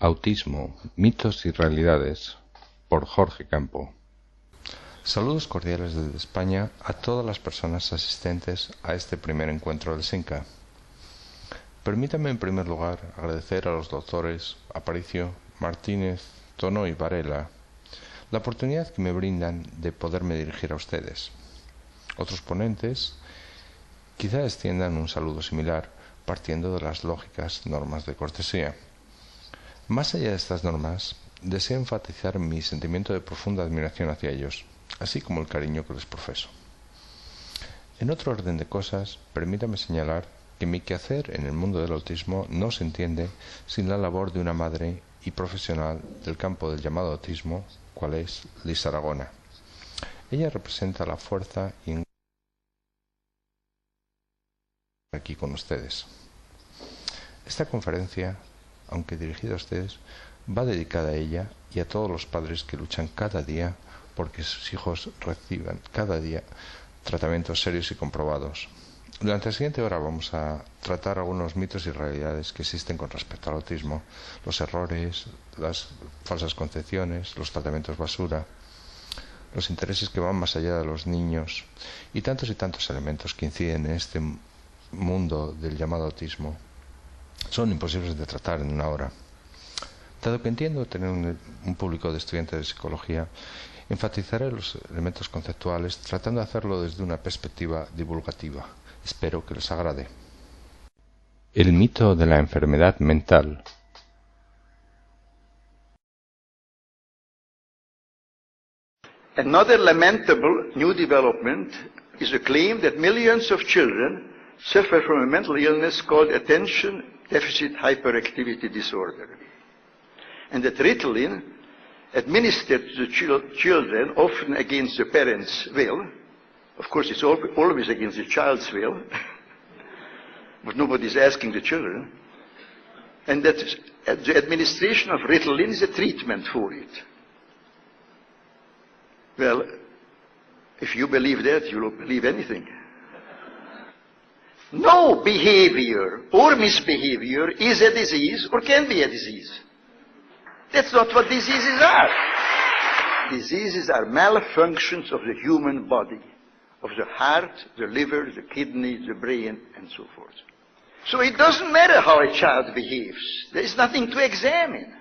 Autismo, mitos y realidades, por Jorge Campo. Saludos cordiales desde España a todas las personas asistentes a este primer encuentro del SINCA. Permítame en primer lugar agradecer a los doctores Aparicio, Martínez, Tono y Varela la oportunidad que me brindan de poderme dirigir a ustedes. Otros ponentes quizá extiendan un saludo similar partiendo de las lógicas normas de cortesía. Más allá de estas normas, deseo enfatizar mi sentimiento de profunda admiración hacia ellos, así como el cariño que les profeso. En otro orden de cosas, permítame señalar que mi quehacer en el mundo del autismo no se entiende sin la labor de una madre y profesional del campo del llamado autismo, cual es Liz Aragona. Ella representa la fuerza y aquí con ustedes. Esta conferencia, aunque dirigida a ustedes, va dedicada a ella y a todos los padres que luchan cada día porque sus hijos reciban cada día tratamientos serios y comprobados. Durante la siguiente hora vamos a tratar algunos mitos y realidades que existen con respecto al autismo, los errores, las falsas concepciones, los tratamientos basura, los intereses que van más allá de los niños y tantos elementos que inciden en este mundo del llamado autismo son imposibles de tratar en una hora. Dado que entiendo tener un público de estudiantes de psicología, enfatizaré los elementos conceptuales tratando de hacerlo desde una perspectiva divulgativa. Espero que les agrade. El mito de la enfermedad mental. Another lamentable new development is the claim that millions of children suffer from a mental illness called attention deficit hyperactivity disorder. And that Ritalin, administered to the children, often against the parents' will, of course it's always against the child's will, but nobody's asking the children, and that the administration of Ritalin is a treatment for it. Well, if you believe that, you don't believe anything. No behavior or misbehavior is a disease or can be a disease. That's not what diseases are. Diseases are malfunctions of the human body, of the heart, the liver, the kidney, the brain, and so forth. So it doesn't matter how a child behaves. There is nothing to examine.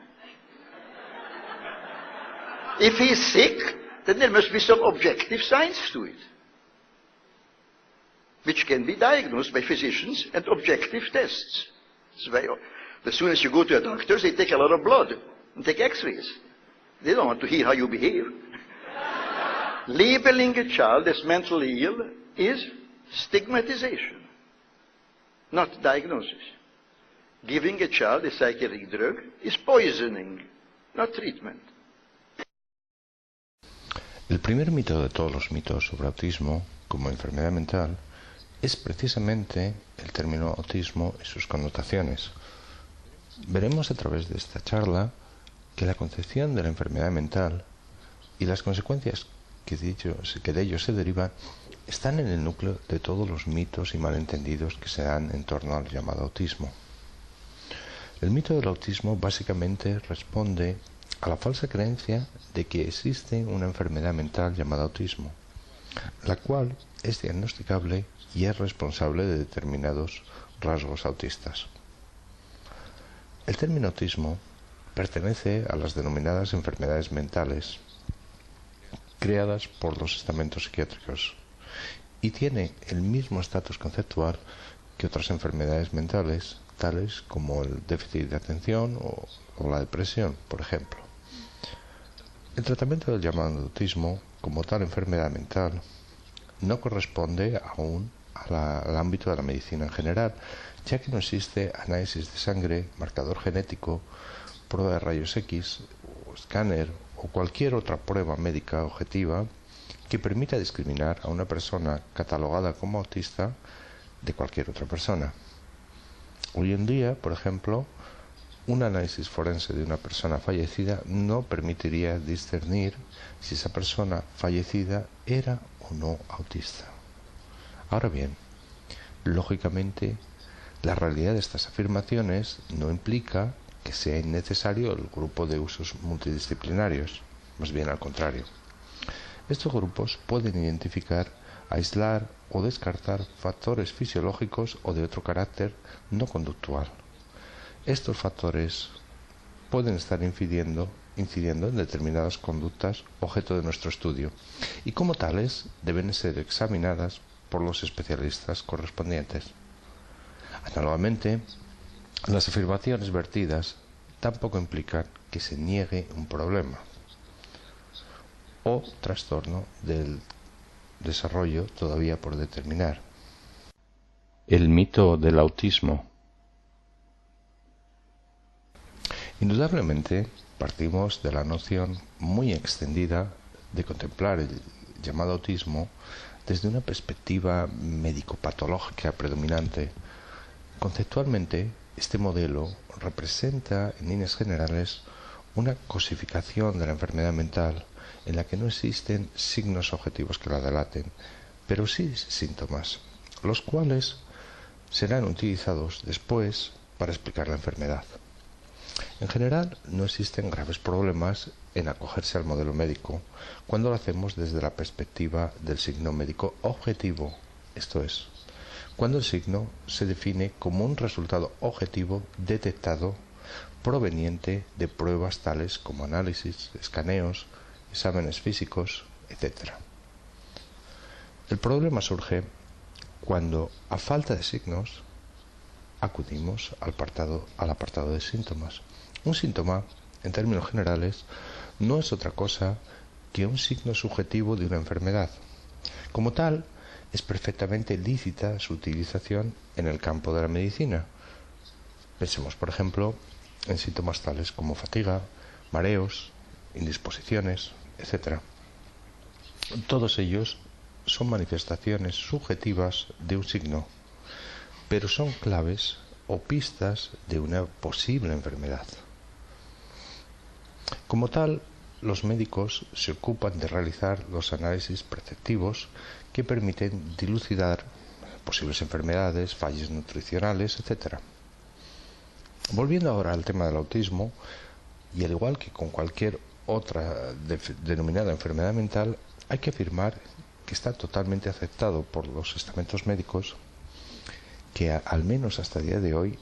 If he's sick, then there must be some objective science to it, which can be diagnosed by physicians and objective tests. As soon as you go to a doctor, they take a lot of blood and take x-rays. They don't want to hear how you behave. Labeling a child as mentally ill is stigmatization, not diagnosis. Giving a child a psychiatric drug is poisoning, not treatment. El primer mito de todos los mitos sobre autismo como enfermedad mental es precisamente el término autismo y sus connotaciones. Veremos a través de esta charla que la concepción de la enfermedad mental y las consecuencias que de ello se derivan están en el núcleo de todos los mitos y malentendidos que se dan en torno al llamado autismo. El mito del autismo básicamente responde a la falsa creencia de que existe una enfermedad mental llamada autismo, la cual es diagnosticable y es responsable de determinados rasgos autistas. El término autismo pertenece a las denominadas enfermedades mentales creadas por los estamentos psiquiátricos y tiene el mismo estatus conceptual que otras enfermedades mentales, tales como el déficit de atención o la depresión, por ejemplo. El tratamiento del llamado autismo como tal enfermedad mental no corresponde aún al ámbito de la medicina en general, ya que no existe análisis de sangre, marcador genético, prueba de rayos X, o escáner o cualquier otra prueba médica objetiva que permita discriminar a una persona catalogada como autista de cualquier otra persona. Hoy en día, por ejemplo, un análisis forense de una persona fallecida no permitiría discernir si esa persona fallecida era o no autista. Ahora bien, lógicamente, la realidad de estas afirmaciones no implica que sea innecesario el grupo de usos multidisciplinarios, más bien al contrario. Estos grupos pueden identificar, aislar o descartar factores fisiológicos o de otro carácter no conductual. Estos factores pueden estar incidiendo en determinadas conductas objeto de nuestro estudio y como tales deben ser examinadas por los especialistas correspondientes. Análogamente, las afirmaciones vertidas tampoco implican que se niegue un problema o trastorno del desarrollo todavía por determinar. El mito del autismo. Indudablemente partimos de la noción muy extendida de contemplar el llamado autismo desde una perspectiva médico-patológica predominante. Conceptualmente, este modelo representa en líneas generales una cosificación de la enfermedad mental en la que no existen signos objetivos que la delaten, pero sí síntomas, los cuales serán utilizados después para explicar la enfermedad. En general, no existen graves problemas en acogerse al modelo médico cuando lo hacemos desde la perspectiva del signo médico objetivo, esto es, cuando el signo se define como un resultado objetivo detectado proveniente de pruebas tales como análisis, escaneos, exámenes físicos, etc. El problema surge cuando, a falta de signos, acudimos al apartado de síntomas. Un síntoma, en términos generales, no es otra cosa que un signo subjetivo de una enfermedad. Como tal, es perfectamente lícita su utilización en el campo de la medicina. Pensemos, por ejemplo, en síntomas tales como fatiga, mareos, indisposiciones, etc. Todos ellos son manifestaciones subjetivas de un signo, pero son claves o pistas de una posible enfermedad. Como tal, los médicos se ocupan de realizar los análisis perceptivos que permiten dilucidar posibles enfermedades, fallos nutricionales, etc. Volviendo ahora al tema del autismo, y al igual que con cualquier otra denominada enfermedad mental, hay que afirmar que está totalmente aceptado por los estamentos médicos que al menos hasta el día de hoy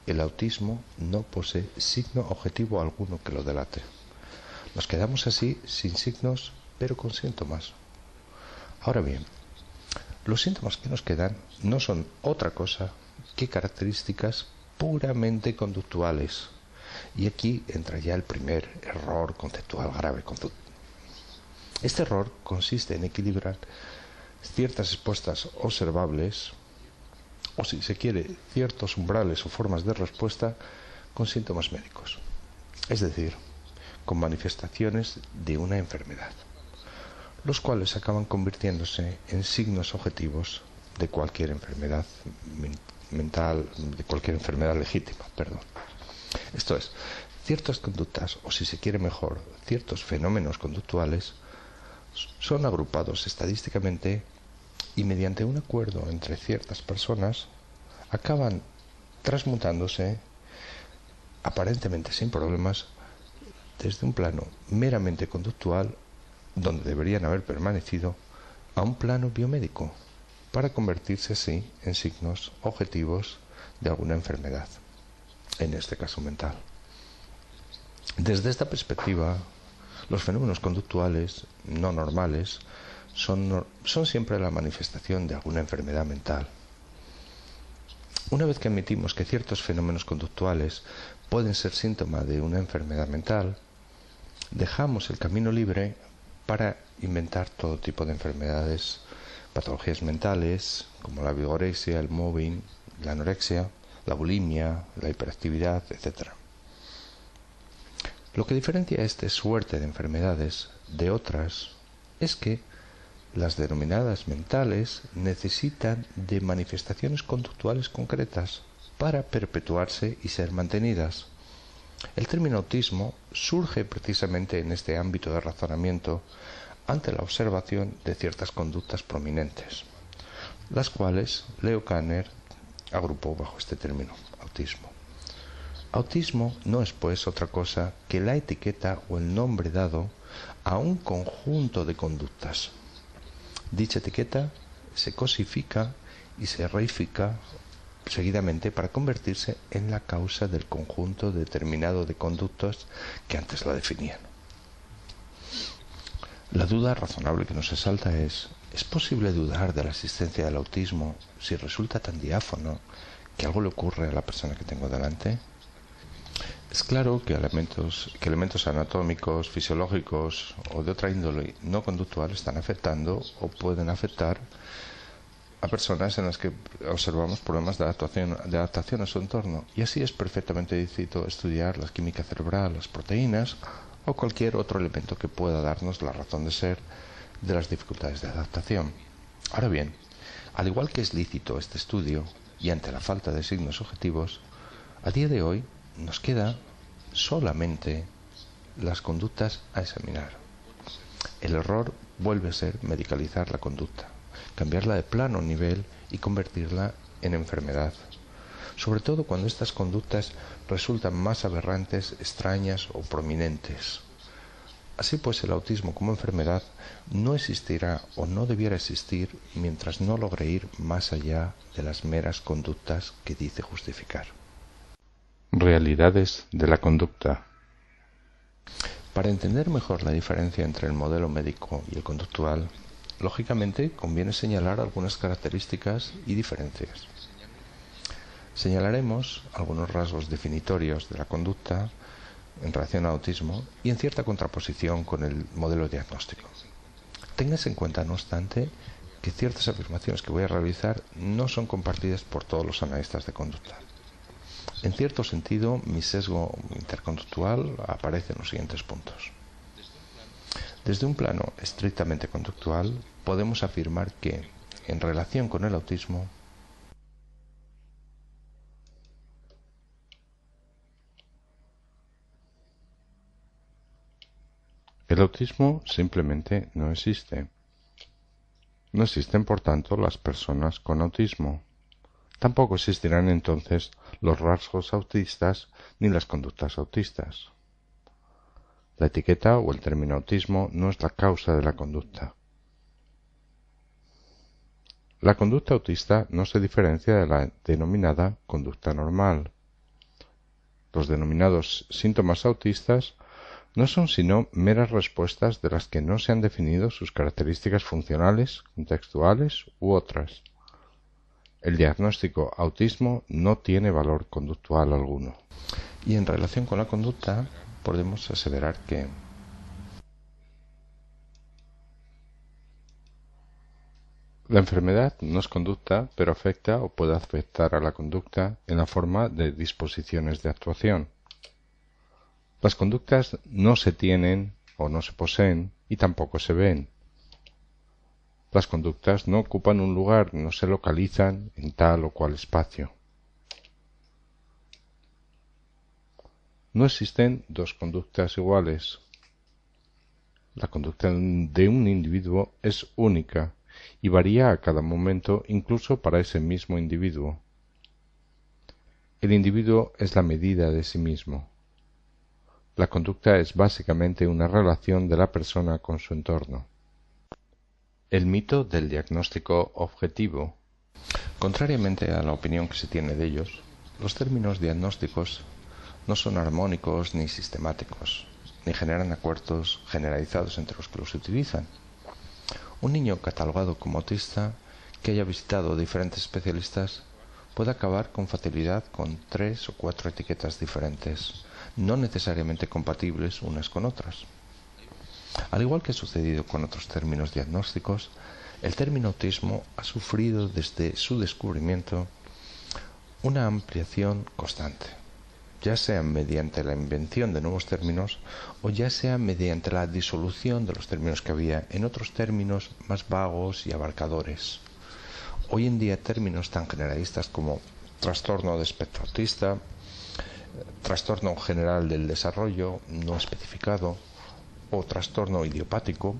el autismo no posee signo objetivo alguno que lo delate. Nos quedamos así sin signos pero con síntomas. Ahora bien, los síntomas que nos quedan no son otra cosa que características puramente conductuales. Y aquí entra ya el primer error conceptual grave. Este error consiste en equilibrar ciertas respuestas observables, o si se quiere, ciertos umbrales o formas de respuesta con síntomas médicos, es decir, con manifestaciones de una enfermedad, los cuales acaban convirtiéndose en signos objetivos de cualquier enfermedad mental, de cualquier enfermedad legítima, Esto es, ciertas conductas, o si se quiere mejor, ciertos fenómenos conductuales, son agrupados estadísticamente y mediante un acuerdo entre ciertas personas acaban transmutándose aparentemente sin problemas desde un plano meramente conductual, donde deberían haber permanecido, a un plano biomédico, para convertirse así en signos objetivos de alguna enfermedad, en este caso mental. Desde esta perspectiva, los fenómenos conductuales no normales son siempre la manifestación de alguna enfermedad mental. Una vez que admitimos que ciertos fenómenos conductuales pueden ser síntoma de una enfermedad mental, dejamos el camino libre para inventar todo tipo de enfermedades, patologías mentales, como la vigorexia, el mobbing, la anorexia, la bulimia, la hiperactividad, etc. Lo que diferencia esta suerte de enfermedades de otras es que las denominadas mentales necesitan de manifestaciones conductuales concretas para perpetuarse y ser mantenidas. El término autismo surge precisamente en este ámbito de razonamiento ante la observación de ciertas conductas prominentes, las cuales Leo Kanner agrupó bajo este término, autismo. Autismo no es pues otra cosa que la etiqueta o el nombre dado a un conjunto de conductas. Dicha etiqueta se cosifica y se reifica seguidamente para convertirse en la causa del conjunto determinado de conductas que antes la definían. La duda razonable que nos asalta ¿es posible dudar de la existencia del autismo si resulta tan diáfano que algo le ocurre a la persona que tengo delante? Es claro que elementos anatómicos, fisiológicos o de otra índole no conductual están afectando o pueden afectar a personas en las que observamos problemas de adaptación a su entorno, y así es perfectamente lícito estudiar la química cerebral, las proteínas o cualquier otro elemento que pueda darnos la razón de ser de las dificultades de adaptación. Ahora bien, al igual que es lícito este estudio, y ante la falta de signos objetivos, a día de hoy nos queda solamente las conductas a examinar. El error vuelve a ser medicalizar la conducta, cambiarla de plano nivel y convertirla en enfermedad, sobre todo cuando estas conductas resultan más aberrantes, extrañas o prominentes. Así pues, el autismo como enfermedad no existirá o no debiera existir mientras no logre ir más allá de las meras conductas que dice justificar. Realidades de la conducta. Para entender mejor la diferencia entre el modelo médico y el conductual, lógicamente conviene señalar algunas características y diferencias. Señalaremos algunos rasgos definitorios de la conducta en relación al autismo y en cierta contraposición con el modelo diagnóstico. Téngase en cuenta, no obstante, que ciertas afirmaciones que voy a realizar no son compartidas por todos los analistas de conducta. En cierto sentido, mi sesgo interconductual aparece en los siguientes puntos. Desde un plano estrictamente conductual, podemos afirmar que, en relación con el autismo, el autismo simplemente no existe. No existen, por tanto, las personas con autismo. Tampoco existirán entonces los rasgos autistas ni las conductas autistas. La etiqueta o el término autismo no es la causa de la conducta. La conducta autista no se diferencia de la denominada conducta normal. Los denominados síntomas autistas no son sino meras respuestas de las que no se han definido sus características funcionales, contextuales u otras. El diagnóstico autismo no tiene valor conductual alguno. Y en relación con la conducta, podemos aseverar que la enfermedad no es conducta, pero afecta o puede afectar a la conducta en la forma de disposiciones de actuación. Las conductas no se tienen o no se poseen y tampoco se ven. Las conductas no ocupan un lugar, no se localizan en tal o cual espacio. No existen dos conductas iguales. La conducta de un individuo es única y varía a cada momento, incluso para ese mismo individuo. El individuo es la medida de sí mismo. La conducta es básicamente una relación de la persona con su entorno. El mito del diagnóstico objetivo. Contrariamente a la opinión que se tiene de ellos, los términos diagnósticos no son armónicos ni sistemáticos, ni generan acuerdos generalizados entre los que los utilizan. Un niño catalogado como autista que haya visitado diferentes especialistas puede acabar con facilidad con 3 o 4 etiquetas diferentes, no necesariamente compatibles unas con otras. Al igual que ha sucedido con otros términos diagnósticos, el término autismo ha sufrido desde su descubrimiento una ampliación constante, ya sea mediante la invención de nuevos términos o ya sea mediante la disolución de los términos que había en otros términos más vagos y abarcadores. Hoy en día términos tan generalistas como trastorno de espectro autista, trastorno general del desarrollo no especificado o trastorno idiopático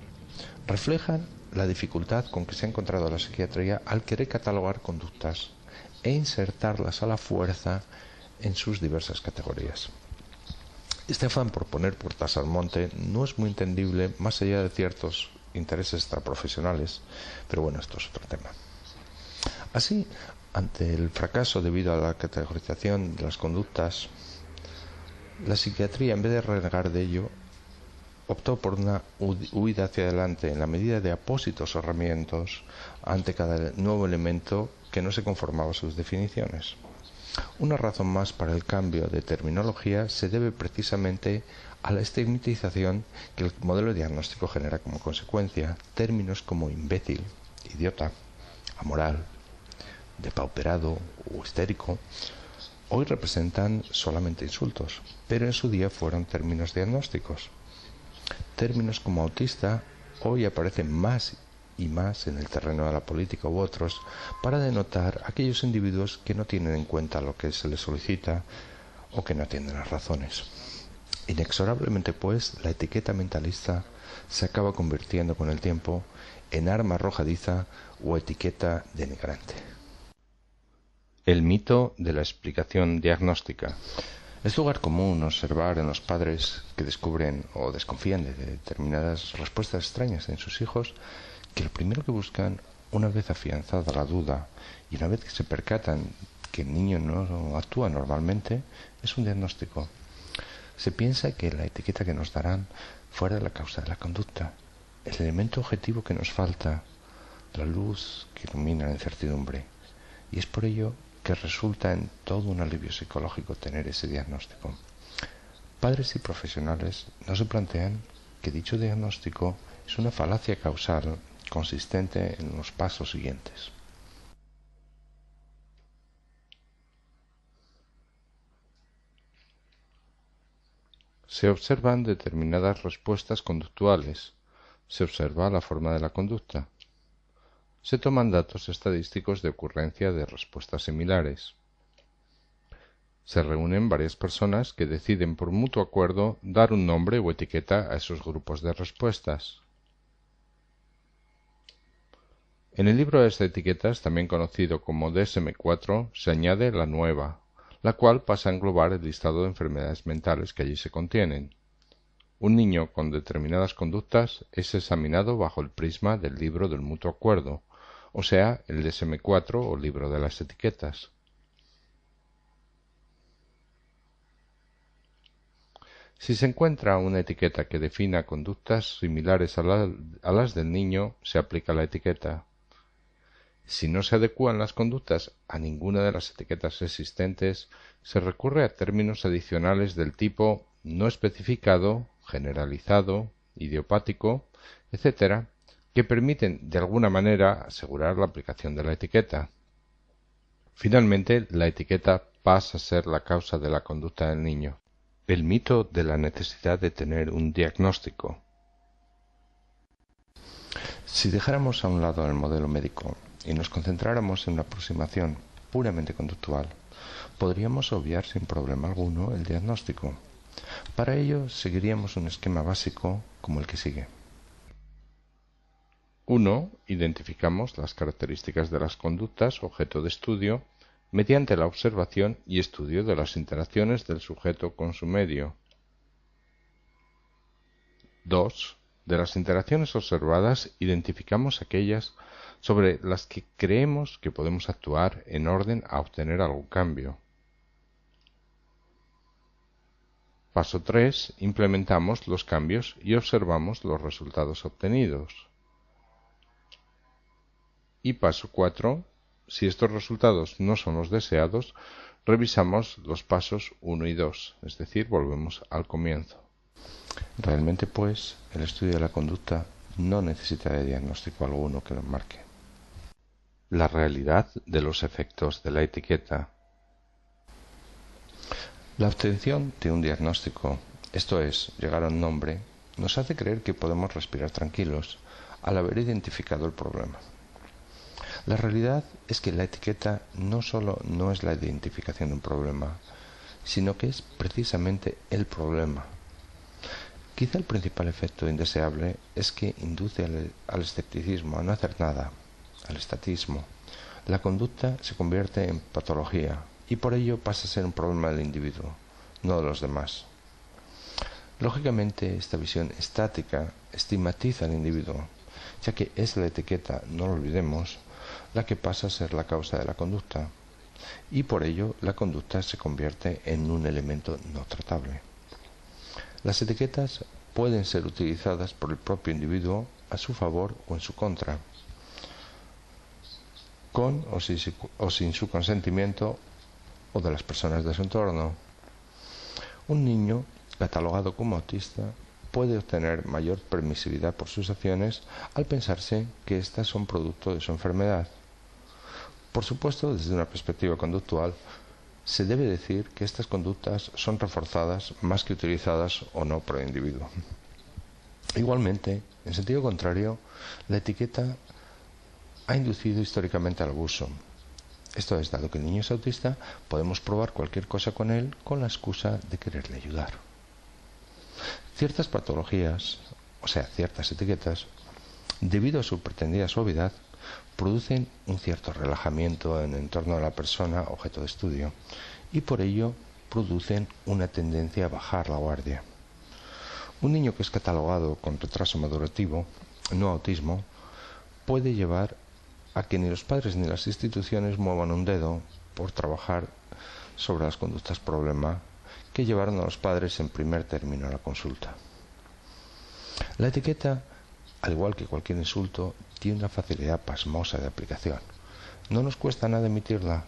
reflejan la dificultad con que se ha encontrado la psiquiatría al querer catalogar conductas e insertarlas a la fuerza en sus diversas categorías. Este afán por poner puertas al monte no es muy entendible más allá de ciertos intereses extraprofesionales, pero bueno, esto es otro tema. Así, ante el fracaso debido a la categorización de las conductas, la psiquiatría, en vez de renegar de ello, optó por una huida hacia adelante en la medida de apósitos o herramientas ante cada nuevo elemento que no se conformaba a sus definiciones. Una razón más para el cambio de terminología se debe precisamente a la estigmatización que el modelo diagnóstico genera como consecuencia. Términos como imbécil, idiota, amoral, depauperado o histérico hoy representan solamente insultos, pero en su día fueron términos diagnósticos. Términos como autista hoy aparecen más y más en el terreno de la política u otros para denotar a aquellos individuos que no tienen en cuenta lo que se les solicita o que no atienden las razones. Inexorablemente, pues, la etiqueta mentalista se acaba convirtiendo con el tiempo en arma arrojadiza o etiqueta denigrante. El mito de la explicación diagnóstica. Es lugar común observar en los padres que descubren o desconfían de determinadas respuestas extrañas en sus hijos que lo primero que buscan, una vez afianzada la duda y una vez que se percatan que el niño no actúa normalmente, es un diagnóstico. Se piensa que la etiqueta que nos darán fuera de la causa de la conducta, el elemento objetivo que nos falta, la luz que ilumina la incertidumbre. Y es por ello que resulta en todo un alivio psicológico tener ese diagnóstico. Padres y profesionales no se plantean que dicho diagnóstico es una falacia causal consistente en los pasos siguientes. Se observan determinadas respuestas conductuales. Se observa la forma de la conducta. Se toman datos estadísticos de ocurrencia de respuestas similares. Se reúnen varias personas que deciden por mutuo acuerdo dar un nombre o etiqueta a esos grupos de respuestas. En el libro de etiquetas, también conocido como DSM-4, se añade la nueva, la cual pasa a englobar el listado de enfermedades mentales que allí se contienen. Un niño con determinadas conductas es examinado bajo el prisma del libro del mutuo acuerdo, o sea, el DSM-4 o libro de las etiquetas. Si se encuentra una etiqueta que defina conductas similares a las del niño, se aplica la etiqueta. Si no se adecúan las conductas a ninguna de las etiquetas existentes, se recurre a términos adicionales del tipo no especificado, generalizado, idiopático, etc., que permiten de alguna manera asegurar la aplicación de la etiqueta. Finalmente, la etiqueta pasa a ser la causa de la conducta del niño. El mito de la necesidad de tener un diagnóstico. Si dejáramos a un lado el modelo médico y nos concentráramos en una aproximación puramente conductual, podríamos obviar sin problema alguno el diagnóstico. Para ello, seguiríamos un esquema básico como el que sigue. 1. Identificamos las características de las conductas objeto de estudio mediante la observación y estudio de las interacciones del sujeto con su medio. 2. De las interacciones observadas, identificamos aquellas sobre las que creemos que podemos actuar en orden a obtener algún cambio. Paso 3. Implementamos los cambios y observamos los resultados obtenidos. Y paso 4. Si estos resultados no son los deseados, revisamos los pasos 1 y 2, es decir, volvemos al comienzo. Realmente, pues, el estudio de la conducta no necesita de diagnóstico alguno que lo marque. La realidad de los efectos de la etiqueta. La obtención de un diagnóstico, esto es, llegar a un nombre, nos hace creer que podemos respirar tranquilos al haber identificado el problema. La realidad es que la etiqueta no solo no es la identificación de un problema, sino que es precisamente el problema. Quizá el principal efecto indeseable es que induce al escepticismo, a no hacer nada, al estatismo. La conducta se convierte en patología, y por ello pasa a ser un problema del individuo, no de los demás. Lógicamente, esta visión estática estigmatiza al individuo, ya que es la etiqueta, no lo olvidemos, la que pasa a ser la causa de la conducta, y por ello la conducta se convierte en un elemento no tratable. Las etiquetas pueden ser utilizadas por el propio individuo a su favor o en su contra, con o sin su consentimiento o de las personas de su entorno. Un niño catalogado como autista puede obtener mayor permisividad por sus acciones al pensarse que éstas son producto de su enfermedad. Por supuesto, desde una perspectiva conductual, se debe decir que estas conductas son reforzadas más que utilizadas o no por el individuo. Igualmente, en sentido contrario, la etiqueta ha inducido históricamente al abuso. Esto es, dado que el niño es autista, podemos probar cualquier cosa con él con la excusa de quererle ayudar. Ciertas patologías, o sea, ciertas etiquetas, debido a su pretendida suavidad, producen un cierto relajamiento en el entorno de la persona objeto de estudio y por ello producen una tendencia a bajar la guardia. Un niño que es catalogado con retraso madurativo, no autismo, puede llevar a que ni los padres ni las instituciones muevan un dedo por trabajar sobre las conductas problema que llevaron a los padres en primer término a la consulta. La etiqueta, al igual que cualquier insulto, tiene una facilidad pasmosa de aplicación. No nos cuesta nada emitirla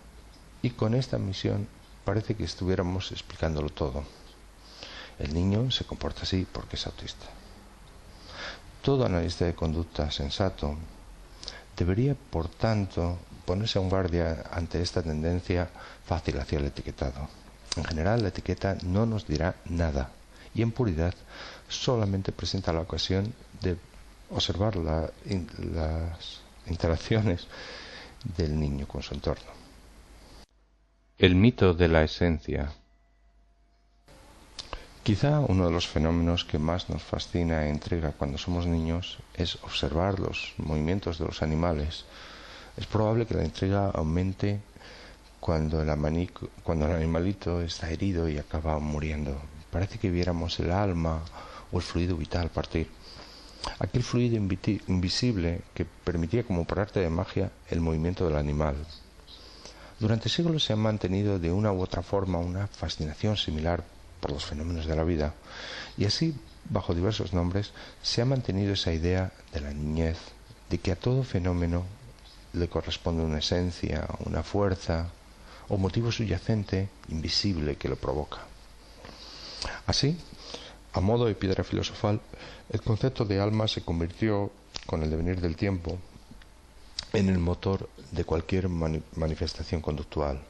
y con esta misión parece que estuviéramos explicándolo todo. El niño se comporta así porque es autista. Todo analista de conducta sensato debería, por tanto, ponerse en guardia ante esta tendencia fácil hacia el etiquetado. En general, la etiqueta no nos dirá nada y en puridad solamente presenta la ocasión de observar las interacciones del niño con su entorno. El mito de la esencia. Quizá uno de los fenómenos que más nos fascina e intriga cuando somos niños es observar los movimientos de los animales. Es probable que la intriga aumente cuando el animalito está herido y acaba muriendo. Parece que viéramos el alma o el fluido vital partir. Aquel fluido invisible que permitía como por arte de magia el movimiento del animal. Durante siglos se ha mantenido de una u otra forma una fascinación similar por los fenómenos de la vida, y así, bajo diversos nombres, se ha mantenido esa idea de la niñez, de que a todo fenómeno le corresponde una esencia, una fuerza o motivo subyacente invisible que lo provoca. Así, a modo de piedra filosofal, el concepto de alma se convirtió, con el devenir del tiempo, en el motor de cualquier manifestación conductual.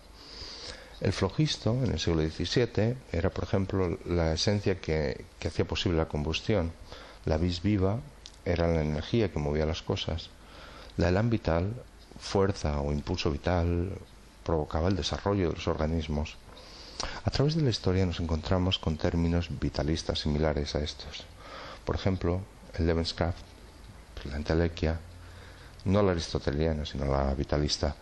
El flogisto, en el siglo XVII, era, por ejemplo, la esencia que hacía posible la combustión. La vis viva era la energía que movía las cosas. La elan vital, fuerza o impulso vital, provocaba el desarrollo de los organismos. A través de la historia nos encontramos con términos vitalistas similares a estos. Por ejemplo, el Lebenskraft, la entelequia, no la aristoteliana, sino la vitalista,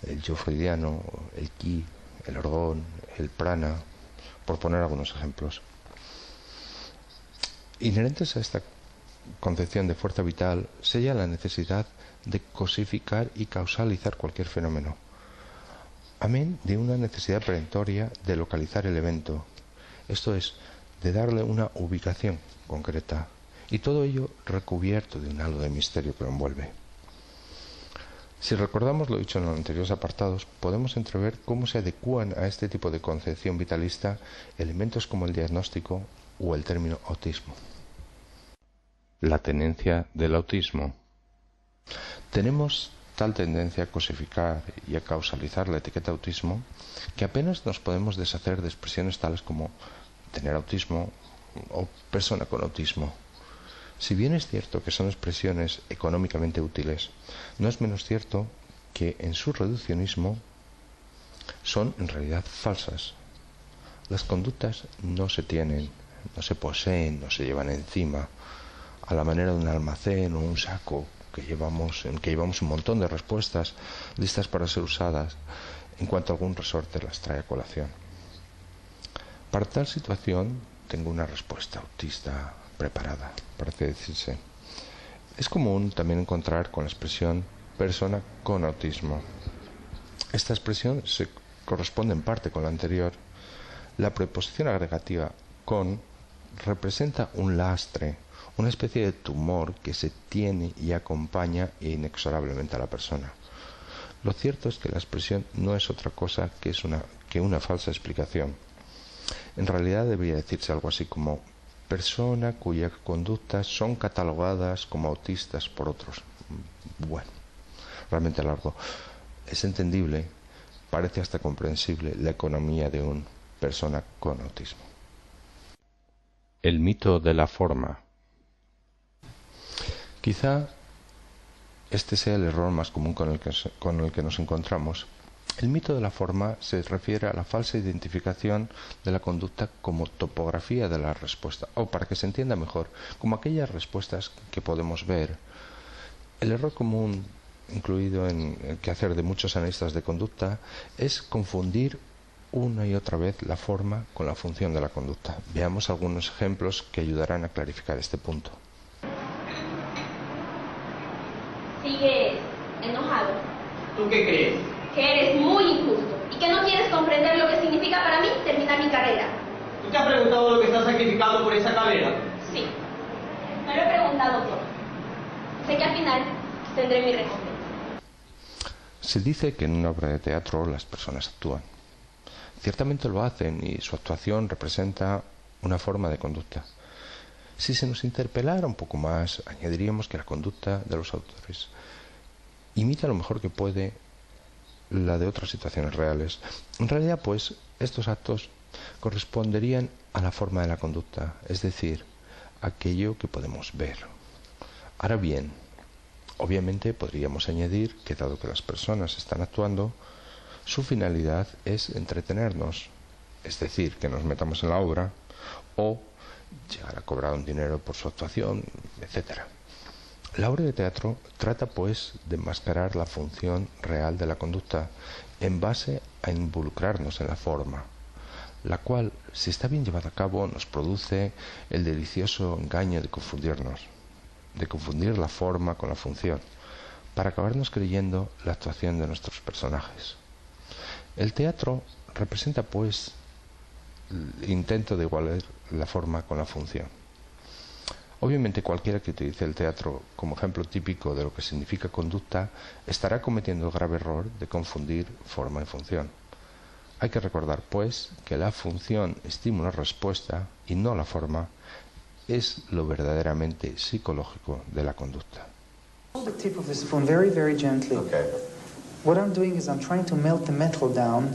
el yo freudiano, el ki, el orgón, el prana, por poner algunos ejemplos. Inherentes a esta concepción de fuerza vital se halla la necesidad de cosificar y causalizar cualquier fenómeno, amén de una necesidad perentoria de localizar el evento, esto es, de darle una ubicación concreta, y todo ello recubierto de un halo de misterio que lo envuelve. Si recordamos lo dicho en los anteriores apartados, podemos entrever cómo se adecúan a este tipo de concepción vitalista elementos como el diagnóstico o el término autismo. La tenencia del autismo. Tenemos tal tendencia a cosificar y a causalizar la etiqueta autismo que apenas nos podemos deshacer de expresiones tales como tener autismo o persona con autismo. Si bien es cierto que son expresiones económicamente útiles, no es menos cierto que en su reduccionismo son en realidad falsas. Las conductas no se tienen, no se poseen, no se llevan encima, a la manera de un almacén o un saco en que llevamos un montón de respuestas listas para ser usadas en cuanto algún resorte las trae a colación. Para tal situación tengo una respuesta autista preparada, parece decirse. Es común también encontrar con la expresión persona con autismo. Esta expresión se corresponde en parte con la anterior. La preposición agregativa con representa un lastre, una especie de tumor que se tiene y acompaña inexorablemente a la persona. Lo cierto es que la expresión no es otra cosa que una falsa explicación. En realidad debería decirse algo así como persona cuyas conductas son catalogadas como autistas por otros. Bueno, realmente largo. Es entendible, parece hasta comprensible la economía de una persona con autismo. El mito de la forma. Quizá este sea el error más común con el que nos encontramos. El mito de la forma se refiere a la falsa identificación de la conducta como topografía de la respuesta, o para que se entienda mejor, como aquellas respuestas que podemos ver. El error común incluido en el quehacer de muchos analistas de conducta es confundir una y otra vez la forma con la función de la conducta. Veamos algunos ejemplos que ayudarán a clarificar este punto. Sigues enojado. ¿Tú qué crees? Que eres muy injusto y que no quieres comprender lo que significa para mí terminar mi carrera. ¿Tú te has preguntado lo que estás sacrificando por esa carrera? Sí, me lo he preguntado todo. Sé que al final tendré mi recompensa. Se dice que en una obra de teatro las personas actúan. Ciertamente lo hacen y su actuación representa una forma de conducta. Si se nos interpelara un poco más, añadiríamos que la conducta de los autores imita lo mejor que puede la de otras situaciones reales. En realidad, pues, estos actos corresponderían a la forma de la conducta, es decir, aquello que podemos ver. Ahora bien, obviamente podríamos añadir que dado que las personas están actuando, su finalidad es entretenernos, es decir, que nos metamos en la obra o llegar a cobrar un dinero por su actuación, etc. La obra de teatro trata, pues, de enmascarar la función real de la conducta en base a involucrarnos en la forma, la cual, si está bien llevada a cabo, nos produce el delicioso engaño de confundirnos, de confundir la forma con la función, para acabarnos creyendo la actuación de nuestros personajes. El teatro representa, pues, el intento de igualar la forma con la función. Obviamente cualquiera que utilice el teatro como ejemplo típico de lo que significa conducta estará cometiendo el grave error de confundir forma y función. Hay que recordar, pues, que la función estímulo-respuesta y no la forma es lo verdaderamente psicológico de la conducta. Hold the tip of the spoon very, very gently. Okay. What I'm doing is I'm trying to melt the metal down.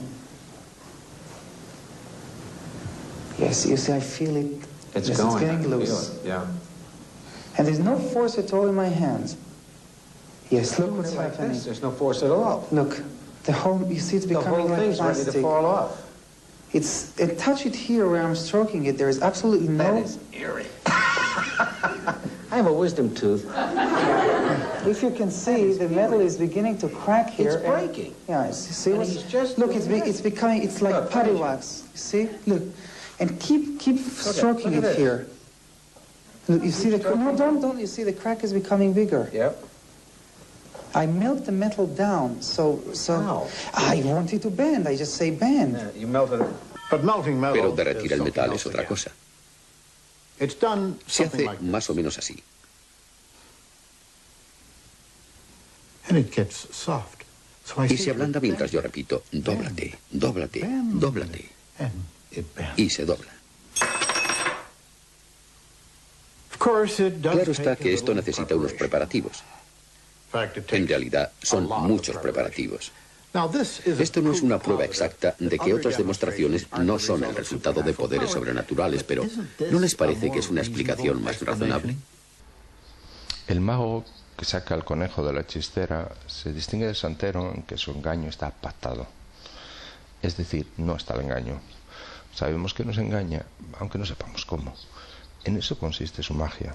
Yes, you see, I feel it. It's Yes, going. it's I getting can loose. feel it, yeah. And there's no force at all in my hands. Yes, look Doing what's it like happening. this, there's no force at all. Look, the whole, you see it's The becoming whole like thing's ready plastic. to fall off. It's, and touch it here where I'm stroking it. There is absolutely no... That is eerie. I have a wisdom tooth. If you can see, the metal is beginning to crack here. It's and- breaking. Yeah, see And what's... he's just Look, doing it's this. becoming, it's like Look, putty look at wax. You see? Look. And keep stroking look at it this. here. Look, you see the... No, don't. You see the crack is becoming bigger. Yep. I melt the metal down, so... How? I want it to bend. I just say bend. Yeah, you melted it. But melting metal Pero is derretir el something metal else es otra again. cosa. It's done Se something hace like this, más o menos así. and it gets soft. So I Y say se ablanda bend, mientras yo repito, dóblate, dóblate, bend, dóblate. and it bends. Y se dobla. Of course, it does Claro está take que a esto little necesita unos preparation. preparativos. In fact, it En takes realidad son a lot of muchos preparation. preparativos. Now, this is a Esto no es una proof prueba positive exacta de that que other otras demostraciones demonstrations no aren't the son el result of resultado de supernatural poderes power. sobrenaturales, pero But isn't this ¿no les a parece que more es una explicación reasonable más razonable? explanation? El mago que saca al conejo de la chistera se distingue del santero en que su engaño está pactado. Es decir, no está el engaño. Sabemos que nos engaña, aunque no sepamos cómo. En eso consiste su magia.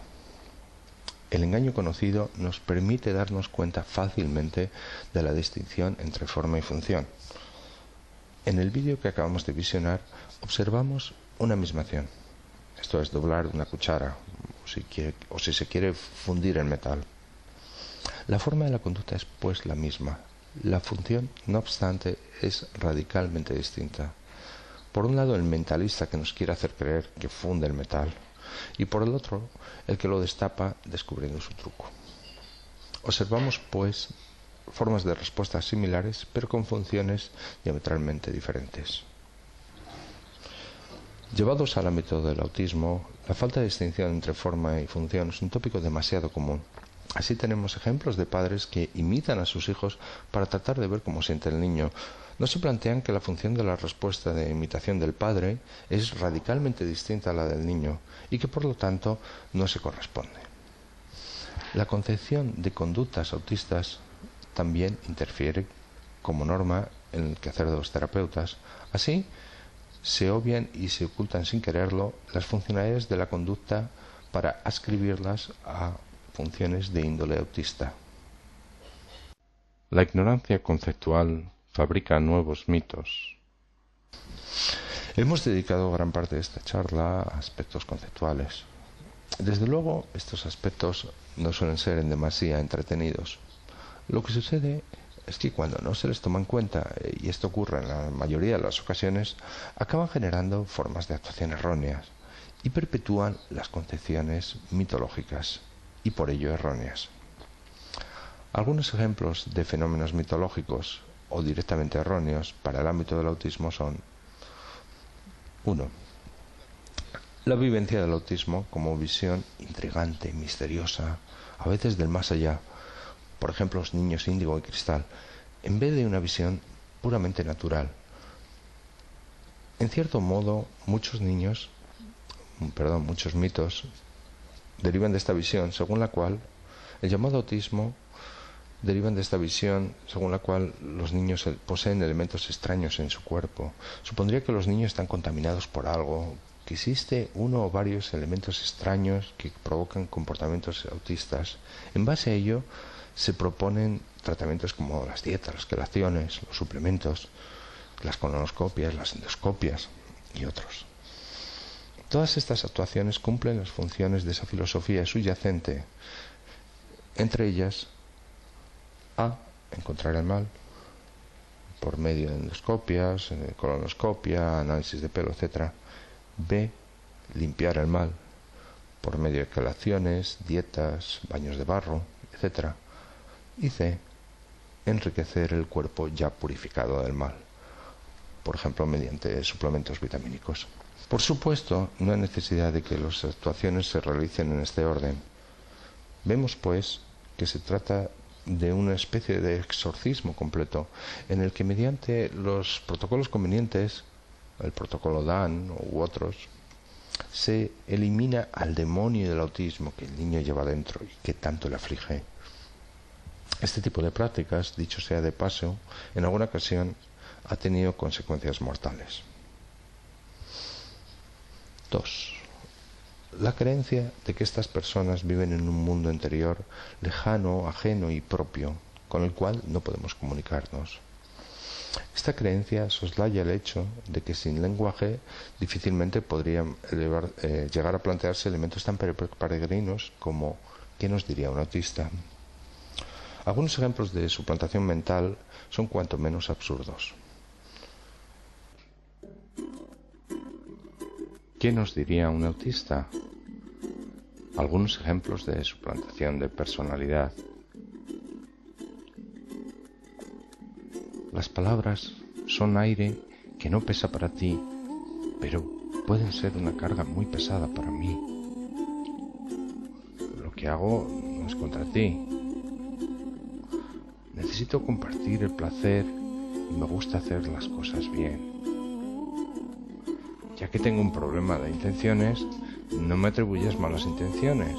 El engaño conocido nos permite darnos cuenta fácilmente de la distinción entre forma y función. En el vídeo que acabamos de visionar, observamos una misma acción. Esto es doblar una cuchara, o si se quiere fundir el metal. La forma de la conducta es pues la misma. La función, no obstante, es radicalmente distinta. Por un lado, el mentalista que nos quiere hacer creer que funde el metal, y por el otro, el que lo destapa descubriendo su truco. Observamos, pues, formas de respuesta similares, pero con funciones diametralmente diferentes. Llevados al ámbito del autismo, la falta de distinción entre forma y función es un tópico demasiado común. Así tenemos ejemplos de padres que imitan a sus hijos para tratar de ver cómo siente el niño. No se plantean que la función de la respuesta de imitación del padre es radicalmente distinta a la del niño y que por lo tanto no se corresponde. La concepción de conductas autistas también interfiere como norma en el quehacer de los terapeutas. Así, se obvian y se ocultan sin quererlo las funcionalidades de la conducta para ascribirlas a funciones de índole autista. La ignorancia conceptual fabrica nuevos mitos. Hemos dedicado gran parte de esta charla a aspectos conceptuales. Desde luego, estos aspectos no suelen ser en demasía entretenidos. Lo que sucede es que cuando no se les toma en cuenta, y esto ocurre en la mayoría de las ocasiones, acaban generando formas de actuación erróneas y perpetúan las concepciones mitológicas y por ello erróneas. Algunos ejemplos de fenómenos mitológicos o directamente erróneos para el ámbito del autismo son: 1. La vivencia del autismo como visión intrigante, misteriosa, a veces del más allá. Por ejemplo, los niños índigo y cristal, en vez de una visión puramente natural. En cierto modo, muchos mitos derivan de esta visión, según la cual el llamado autismo derivan de esta visión, según la cual los niños poseen elementos extraños en su cuerpo. Supondría que los niños están contaminados por algo, que existe uno o varios elementos extraños que provocan comportamientos autistas. En base a ello, se proponen tratamientos como las dietas, las quelaciones, los suplementos, las colonoscopias, las endoscopias y otros. Todas estas actuaciones cumplen las funciones de esa filosofía subyacente, entre ellas: A. Encontrar el mal por medio de endoscopias, colonoscopia, análisis de pelo, etc. B. Limpiar el mal por medio de quelaciones, dietas, baños de barro, etc. Y C. Enriquecer el cuerpo ya purificado del mal, por ejemplo mediante suplementos vitamínicos. Por supuesto, no hay necesidad de que las actuaciones se realicen en este orden. Vemos, pues, que se trata de una especie de exorcismo completo, en el que mediante los protocolos convenientes, el protocolo DAN u otros, se elimina al demonio del autismo que el niño lleva dentro y que tanto le aflige. Este tipo de prácticas, dicho sea de paso, en alguna ocasión ha tenido consecuencias mortales. 2. La creencia de que estas personas viven en un mundo interior lejano, ajeno y propio, con el cual no podemos comunicarnos. Esta creencia soslaya el hecho de que sin lenguaje difícilmente podrían llegar a plantearse elementos tan peregrinos como ¿qué nos diría un autista? Algunos ejemplos de suplantación mental son cuanto menos absurdos. ¿Qué nos diría un autista? Algunos ejemplos de suplantación de personalidad. Las palabras son aire que no pesa para ti, pero pueden ser una carga muy pesada para mí. Lo que hago no es contra ti. Necesito compartir el placer y me gusta hacer las cosas bien. Ya que tengo un problema de intenciones, no me atribuyas malas intenciones.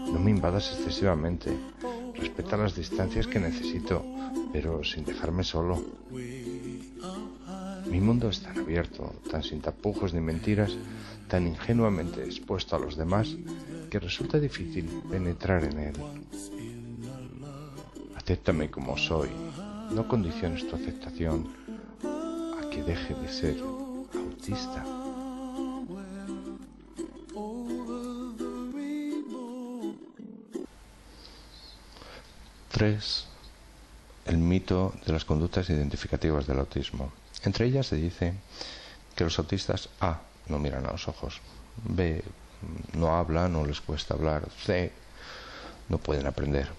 No me invadas excesivamente. Respeta las distancias que necesito, pero sin dejarme solo. Mi mundo es tan abierto, tan sin tapujos ni mentiras, tan ingenuamente expuesto a los demás, que resulta difícil penetrar en él. Acéptame como soy, No condiciones tu aceptación a que deje de ser autista. Tres, el mito de las conductas identificativas del autismo. Entre ellas se dice que los autistas A, no miran a los ojos, B, no hablan o les cuesta hablar, C, no pueden aprender.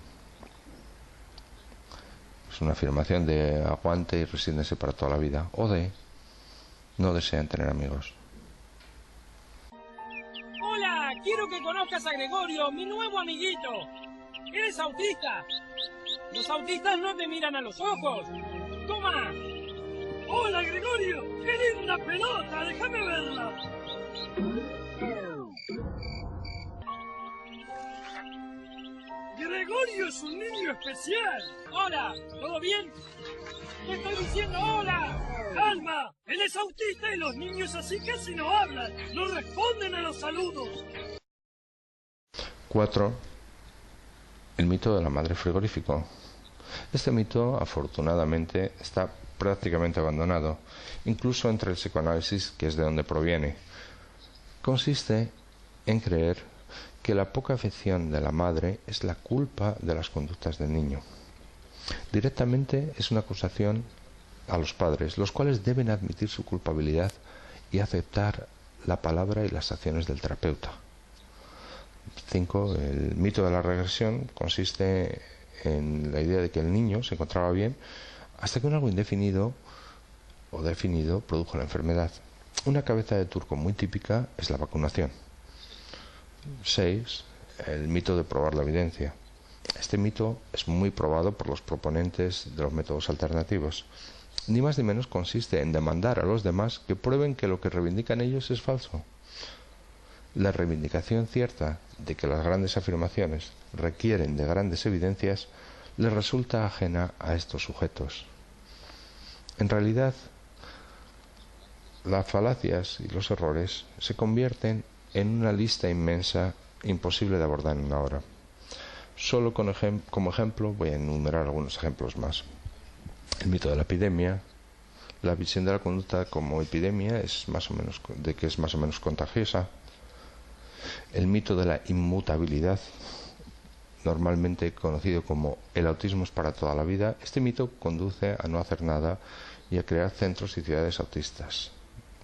Es una afirmación de aguante y resígnese para toda la vida. O D, no desean tener amigos. Hola, quiero que conozcas a Gregorio, mi nuevo amiguito. ¿Eres autista? Los autistas no te miran a los ojos. ¡Toma! ¡Hola, Gregorio! ¡Qué linda pelota! ¡Déjame verla! Gregorio es un niño especial. Hola, ¿todo bien? Te estoy diciendo hola. ¡Calma! Él es autista y los niños así casi no hablan. No responden a los saludos. 4. El mito de la madre frigorífico. Este mito, afortunadamente, está prácticamente abandonado, incluso entre el psicoanálisis, que es de donde proviene. Consiste en creer que la poca afección de la madre es la culpa de las conductas del niño. Directamente es una acusación a los padres, los cuales deben admitir su culpabilidad y aceptar la palabra y las acciones del terapeuta. 5. El mito de la regresión consiste en la idea de que el niño se encontraba bien hasta que un algo indefinido o definido produjo la enfermedad. Una cabeza de turco muy típica es la vacunación. 6. El mito de probar la evidencia. Este mito es muy probado por los proponentes de los métodos alternativos. Ni más ni menos consiste en demandar a los demás que prueben que lo que reivindican ellos es falso. La reivindicación cierta de que las grandes afirmaciones requieren de grandes evidencias les resulta ajena a estos sujetos. En realidad, las falacias y los errores se convierten en una lista inmensa imposible de abordar en una hora. Solo como ejemplo voy a enumerar algunos ejemplos más. El mito de la epidemia. La visión de la conducta como epidemia es más o menos contagiosa. El mito de la inmutabilidad, normalmente conocido como el autismo es para toda la vida. Este mito conduce a no hacer nada y a crear centros y ciudades autistas,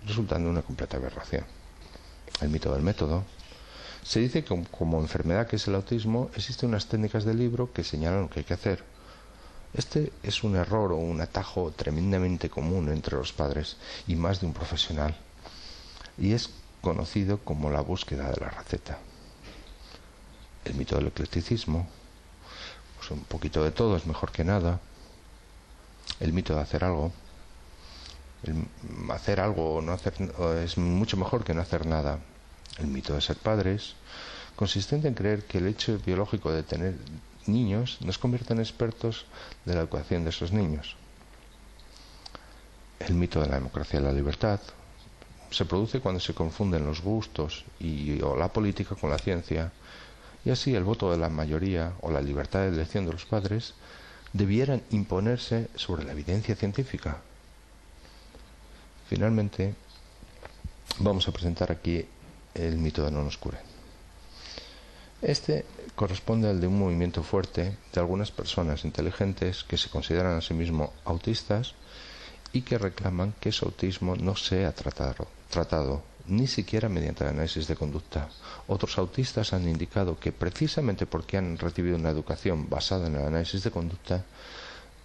resultando una completa aberración. El mito del método. Se dice que como enfermedad que es el autismo, existen unas técnicas del libro que señalan lo que hay que hacer. Este es un error o un atajo tremendamente común entre los padres y más de un profesional, y es conocido como la búsqueda de la receta. El mito del eclecticismo, pues un poquito de todo es mejor que nada. El mito de hacer algo. Hacer algo o no hacer es mucho mejor que no hacer nada. El mito de ser padres, consistente en creer que el hecho biológico de tener niños nos convierte en expertos de la educación de esos niños. El mito de la democracia y la libertad se produce cuando se confunden los gustos o la política con la ciencia, y así el voto de la mayoría o la libertad de elección de los padres debieran imponerse sobre la evidencia científica. Finalmente, vamos a presentar aquí el mito de no nos cure. Este corresponde al de un movimiento fuerte de algunas personas inteligentes que se consideran a sí mismos autistas y que reclaman que su autismo no sea tratado ni siquiera mediante el análisis de conducta. Otros autistas han indicado que precisamente porque han recibido una educación basada en el análisis de conducta,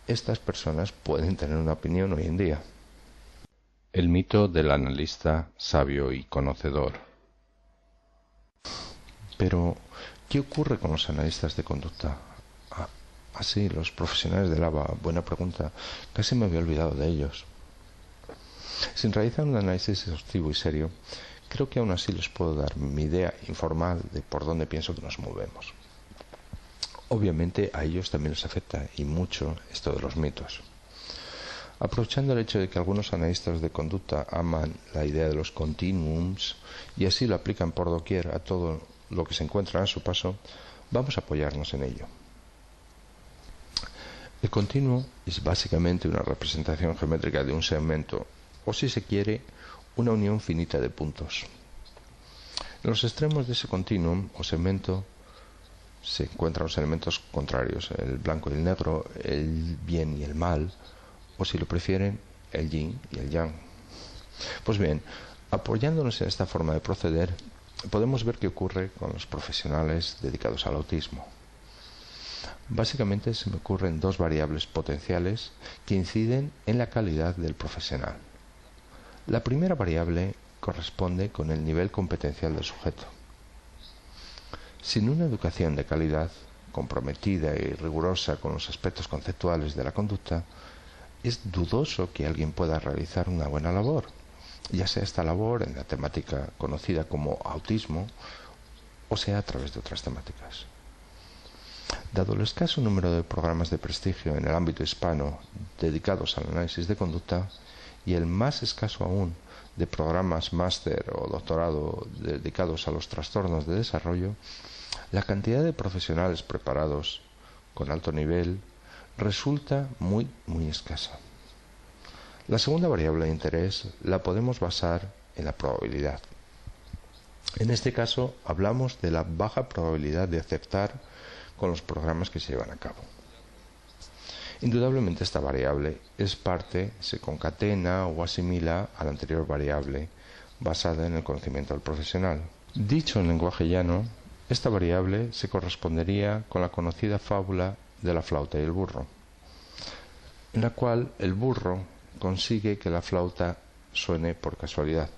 estas personas pueden tener una opinión hoy en día. El mito del analista sabio y conocedor. Pero, ¿qué ocurre con los analistas de conducta? Así, los profesionales del ABA, buena pregunta, casi me había olvidado de ellos. Sin realizar un análisis exhaustivo y serio, creo que aún así les puedo dar mi idea informal de por dónde pienso que nos movemos. Obviamente a ellos también les afecta, y mucho, esto de los mitos. Aprovechando el hecho de que algunos analistas de conducta aman la idea de los continuums y así lo aplican por doquier a todo lo que se encuentra a su paso, vamos a apoyarnos en ello. El continuo es básicamente una representación geométrica de un segmento, o si se quiere, una unión finita de puntos. En los extremos de ese continuum o segmento se encuentran los elementos contrarios, el blanco y el negro, el bien y el mal, o si lo prefieren, el yin y el yang. Pues bien, apoyándonos en esta forma de proceder, podemos ver qué ocurre con los profesionales dedicados al autismo. Básicamente se me ocurren dos variables potenciales que inciden en la calidad del profesional. La primera variable corresponde con el nivel competencial del sujeto. Sin una educación de calidad, comprometida y rigurosa con los aspectos conceptuales de la conducta, es dudoso que alguien pueda realizar una buena labor, ya sea esta labor en la temática conocida como autismo, o sea a través de otras temáticas. Dado el escaso número de programas de prestigio en el ámbito hispano dedicados al análisis de conducta, y el más escaso aún de programas máster o doctorado dedicados a los trastornos de desarrollo, la cantidad de profesionales preparados con alto nivel resulta muy escasa. La segunda variable de interés la podemos basar en la probabilidad. En este caso hablamos de la baja probabilidad de acertar con los programas que se llevan a cabo. Indudablemente esta variable se concatena o asimila a la anterior variable basada en el conocimiento del profesional. Dicho en lenguaje llano, esta variable se correspondería con la conocida fábula de la flauta y el burro, en la cual el burro consigue que la flauta suene por casualidad.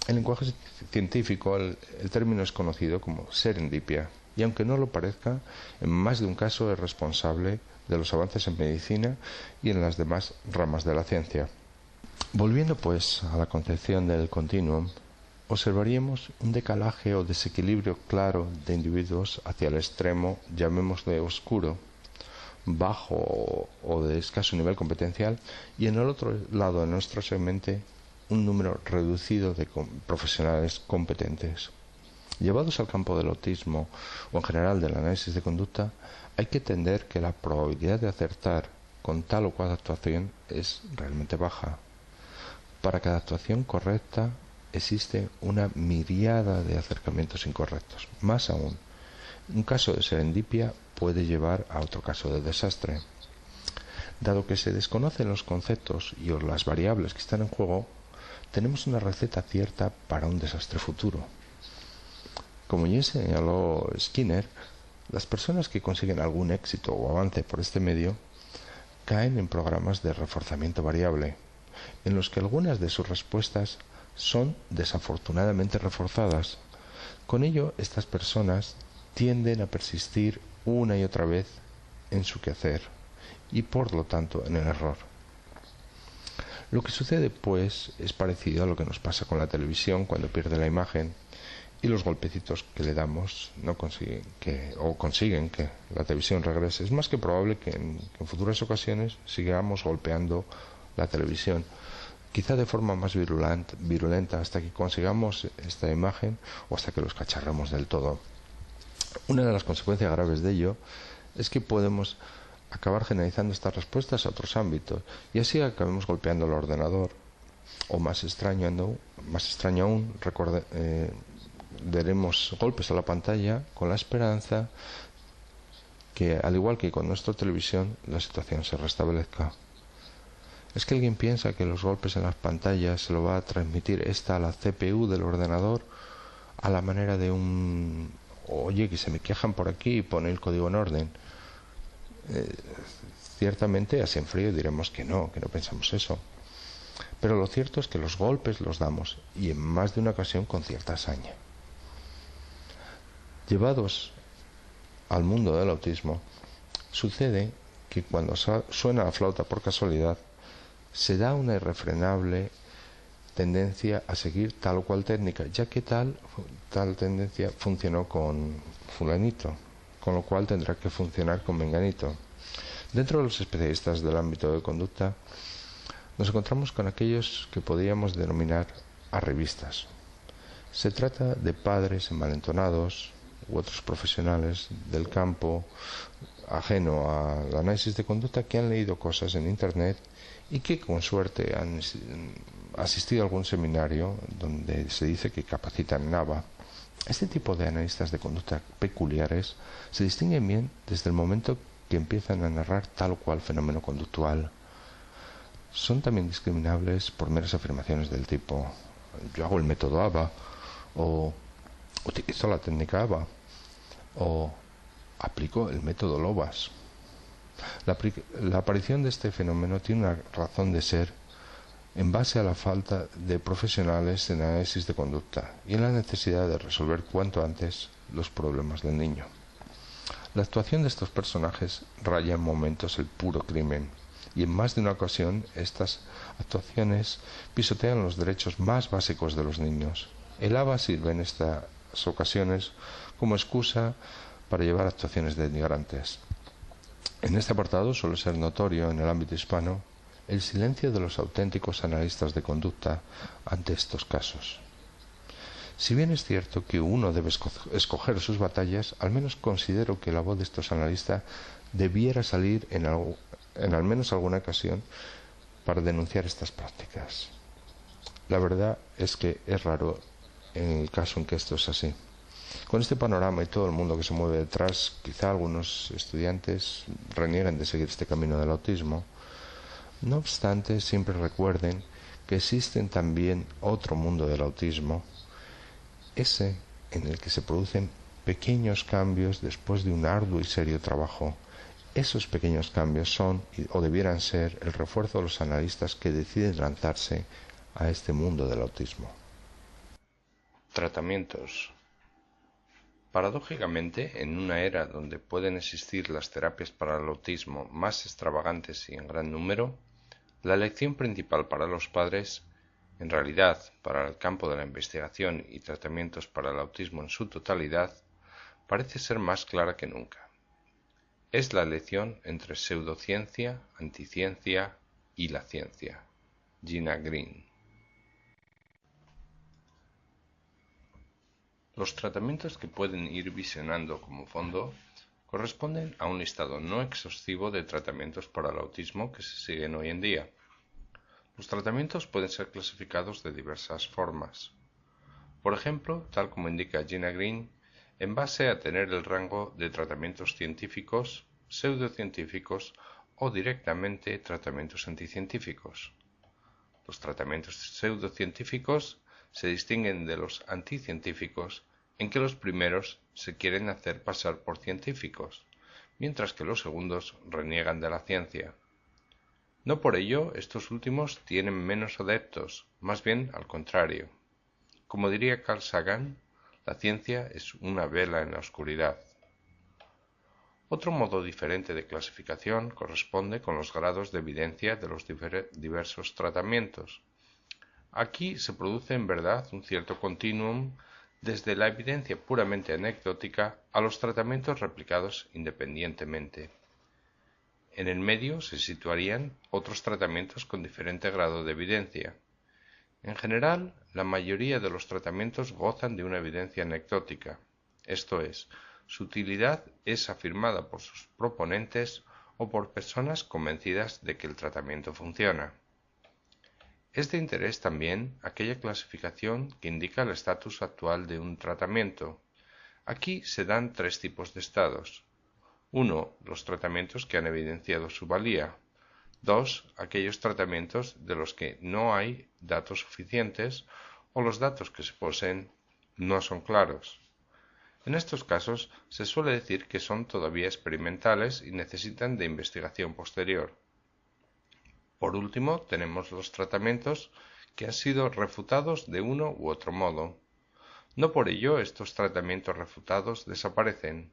En lenguaje científico el término es conocido como serendipia, y aunque no lo parezca, en más de un caso es responsable de los avances en medicina y en las demás ramas de la ciencia. Volviendo pues a la concepción del continuum, observaríamos un decalaje o desequilibrio claro de individuos hacia el extremo, llamémosle oscuro, bajo o de escaso nivel competencial, y en el otro lado de nuestro segmento un número reducido de profesionales competentes. Llevados al campo del autismo o en general del análisis de conducta, hay que entender que la probabilidad de acertar con tal o cual actuación es realmente baja. Para cada actuación correcta existe una miriada de acercamientos incorrectos. Más aún, un caso de serendipia puede llevar a otro caso de desastre. Dado que se desconocen los conceptos y las variables que están en juego, tenemos una receta cierta para un desastre futuro. Como ya señaló Skinner, las personas que consiguen algún éxito o avance por este medio caen en programas de reforzamiento variable, en los que algunas de sus respuestas son desafortunadamente reforzadas. Con ello, estas personas tienden a persistir una y otra vez en su quehacer y por lo tanto en el error. Lo que sucede pues es parecido a lo que nos pasa con la televisión cuando pierde la imagen y los golpecitos que le damos no consiguen que la televisión regrese. Es más que probable que en futuras ocasiones sigamos golpeando la televisión, quizá de forma más virulenta hasta que consigamos esta imagen o hasta que los cacharremos del todo. Una de las consecuencias graves de ello es que podemos acabar generalizando estas respuestas a otros ámbitos y así acabemos golpeando el ordenador, o más extraño aún, daremos golpes a la pantalla con la esperanza que, al igual que con nuestra televisión, la situación se restablezca. ¿Es que alguien piensa que los golpes en las pantallas se lo va a transmitir esta a la CPU del ordenador a la manera de un oye, que se me quejan por aquí y pone el código en orden? Ciertamente así en frío diremos que no pensamos eso, pero lo cierto es que los golpes los damos y en más de una ocasión con cierta hazaña. Llevados al mundo del autismo, sucede que cuando suena la flauta por casualidad se da una irrefrenable tendencia a seguir tal o cual técnica, ya que tal tendencia funcionó con fulanito, con lo cual tendrá que funcionar con menganito. Dentro de los especialistas del ámbito de conducta nos encontramos con aquellos que podríamos denominar arribistas. Se trata de padres envalentonados u otros profesionales del campo ajeno al análisis de conducta que han leído cosas en Internet y que con suerte han asistido a algún seminario donde se dice que capacitan en ABA. Este tipo de analistas de conducta peculiares se distinguen bien desde el momento que empiezan a narrar tal o cual fenómeno conductual. Son también discriminables por meras afirmaciones del tipo: yo hago el método ABA, o utilizo la técnica ABA, o aplico el método LOBAS. La aparición de este fenómeno tiene una razón de ser en base a la falta de profesionales en análisis de conducta y en la necesidad de resolver cuanto antes los problemas del niño. La actuación de estos personajes raya en momentos el puro crimen, y en más de una ocasión estas actuaciones pisotean los derechos más básicos de los niños. El ABA sirve en estas ocasiones como excusa para llevar actuaciones denigrantes. En este apartado suele ser notorio en el ámbito hispano el silencio de los auténticos analistas de conducta ante estos casos. Si bien es cierto que uno debe escoger sus batallas, al menos considero que la voz de estos analistas debiera salir en al menos alguna ocasión para denunciar estas prácticas. La verdad es que es raro en el caso en que esto es así. Con este panorama y todo el mundo que se mueve detrás, quizá algunos estudiantes renieguen de seguir este camino del autismo. No obstante, siempre recuerden que existe también otro mundo del autismo, ese en el que se producen pequeños cambios después de un arduo y serio trabajo. Esos pequeños cambios son, o debieran ser, el refuerzo de los analistas que deciden lanzarse a este mundo del autismo. Tratamientos. Paradójicamente, en una era donde pueden existir las terapias para el autismo más extravagantes y en gran número, la elección principal para los padres, en realidad para el campo de la investigación y tratamientos para el autismo en su totalidad, parece ser más clara que nunca. Es la elección entre pseudociencia, anticiencia y la ciencia. Gina Green. Los tratamientos que pueden ir visionando como fondo corresponden a un listado no exhaustivo de tratamientos para el autismo que se siguen hoy en día. Los tratamientos pueden ser clasificados de diversas formas. Por ejemplo, tal como indica Gina Green, en base a tener el rango de tratamientos científicos, pseudocientíficos o directamente tratamientos anticientíficos. Los tratamientos pseudocientíficos se distinguen de los anticientíficos en que los primeros se quieren hacer pasar por científicos, mientras que los segundos reniegan de la ciencia. No por ello estos últimos tienen menos adeptos, más bien al contrario. Como diría Carl Sagan, la ciencia es una vela en la oscuridad. Otro modo diferente de clasificación corresponde con los grados de evidencia de los diversos tratamientos. Aquí se produce en verdad un cierto continuum desde la evidencia puramente anecdótica a los tratamientos replicados independientemente. En el medio se situarían otros tratamientos con diferente grado de evidencia. En general, la mayoría de los tratamientos gozan de una evidencia anecdótica, esto es, su utilidad es afirmada por sus proponentes o por personas convencidas de que el tratamiento funciona. Es de interés también aquella clasificación que indica el estatus actual de un tratamiento. Aquí se dan tres tipos de estados. 1. Los tratamientos que han evidenciado su valía. 2. Aquellos tratamientos de los que no hay datos suficientes o los datos que se poseen no son claros. En estos casos se suele decir que son todavía experimentales y necesitan de investigación posterior. Por último, tenemos los tratamientos que han sido refutados de uno u otro modo. No por ello estos tratamientos refutados desaparecen.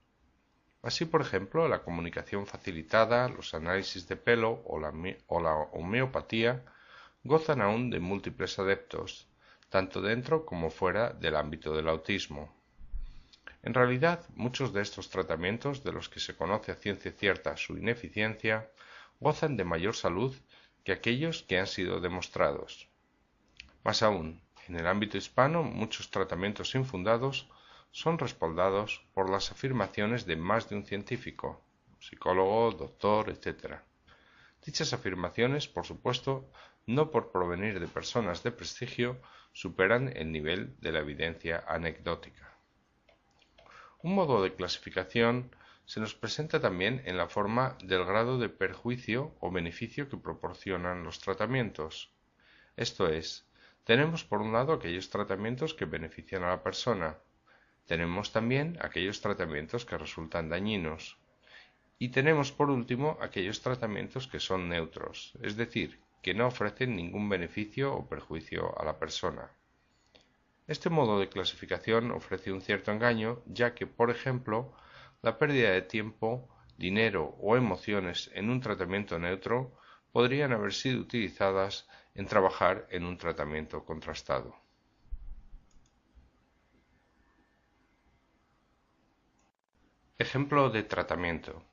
Así, por ejemplo, la comunicación facilitada, los análisis de pelo o la homeopatía gozan aún de múltiples adeptos, tanto dentro como fuera del ámbito del autismo. En realidad, muchos de estos tratamientos, de los que se conoce a ciencia cierta su ineficiencia, gozan de mayor salud que aquellos que han sido demostrados. Más aún, en el ámbito hispano, muchos tratamientos infundados son respaldados por las afirmaciones de más de un científico. psicólogo, doctor, etc. Dichas afirmaciones, por supuesto, no por provenir de personas de prestigio, superan el nivel de la evidencia anecdótica. Un modo de clasificación se nos presenta también en la forma del grado de perjuicio o beneficio que proporcionan los tratamientos. Esto es, tenemos por un lado aquellos tratamientos que benefician a la persona, tenemos también aquellos tratamientos que resultan dañinos, y tenemos por último aquellos tratamientos que son neutros, es decir, que no ofrecen ningún beneficio o perjuicio a la persona. Este modo de clasificación ofrece un cierto engaño, ya que, por ejemplo, la pérdida de tiempo, dinero o emociones en un tratamiento neutro podrían haber sido utilizadas en trabajar en un tratamiento contrastado. Ejemplo de tratamiento.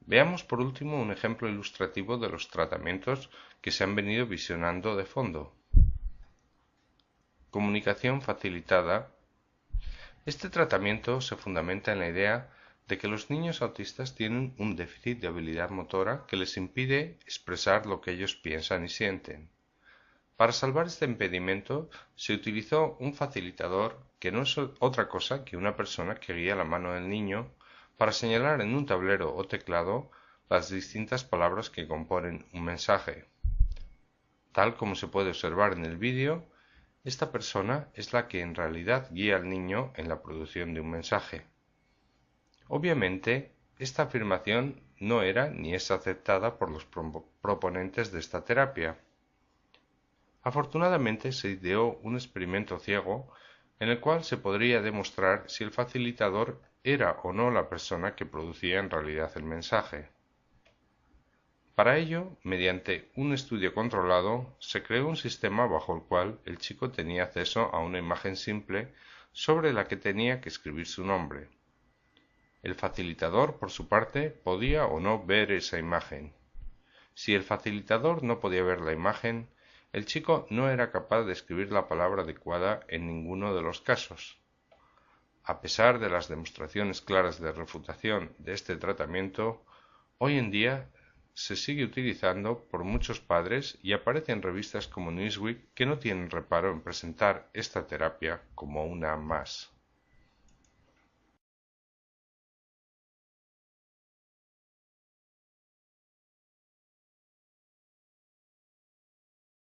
Veamos por último un ejemplo ilustrativo de los tratamientos que se han venido visionando de fondo. Comunicación facilitada. Este tratamiento se fundamenta en la idea de que los niños autistas tienen un déficit de habilidad motora que les impide expresar lo que ellos piensan y sienten. Para salvar este impedimento se utilizó un facilitador que no es otra cosa que una persona que guía la mano del niño para señalar en un tablero o teclado las distintas palabras que componen un mensaje. Tal como se puede observar en el vídeo, esta persona es la que en realidad guía al niño en la producción de un mensaje. Obviamente, esta afirmación no era ni es aceptada por los proponentes de esta terapia. Afortunadamente se ideó un experimento ciego en el cual se podría demostrar si el facilitador era o no la persona que producía en realidad el mensaje. Para ello, mediante un estudio controlado, se creó un sistema bajo el cual el chico tenía acceso a una imagen simple sobre la que tenía que escribir su nombre. El facilitador, por su parte, podía o no ver esa imagen. Si el facilitador no podía ver la imagen, el chico no era capaz de escribir la palabra adecuada en ninguno de los casos. A pesar de las demostraciones claras de refutación de este tratamiento, hoy en día se sigue utilizando por muchos padres y aparece en revistas como Newsweek que no tienen reparo en presentar esta terapia como una más.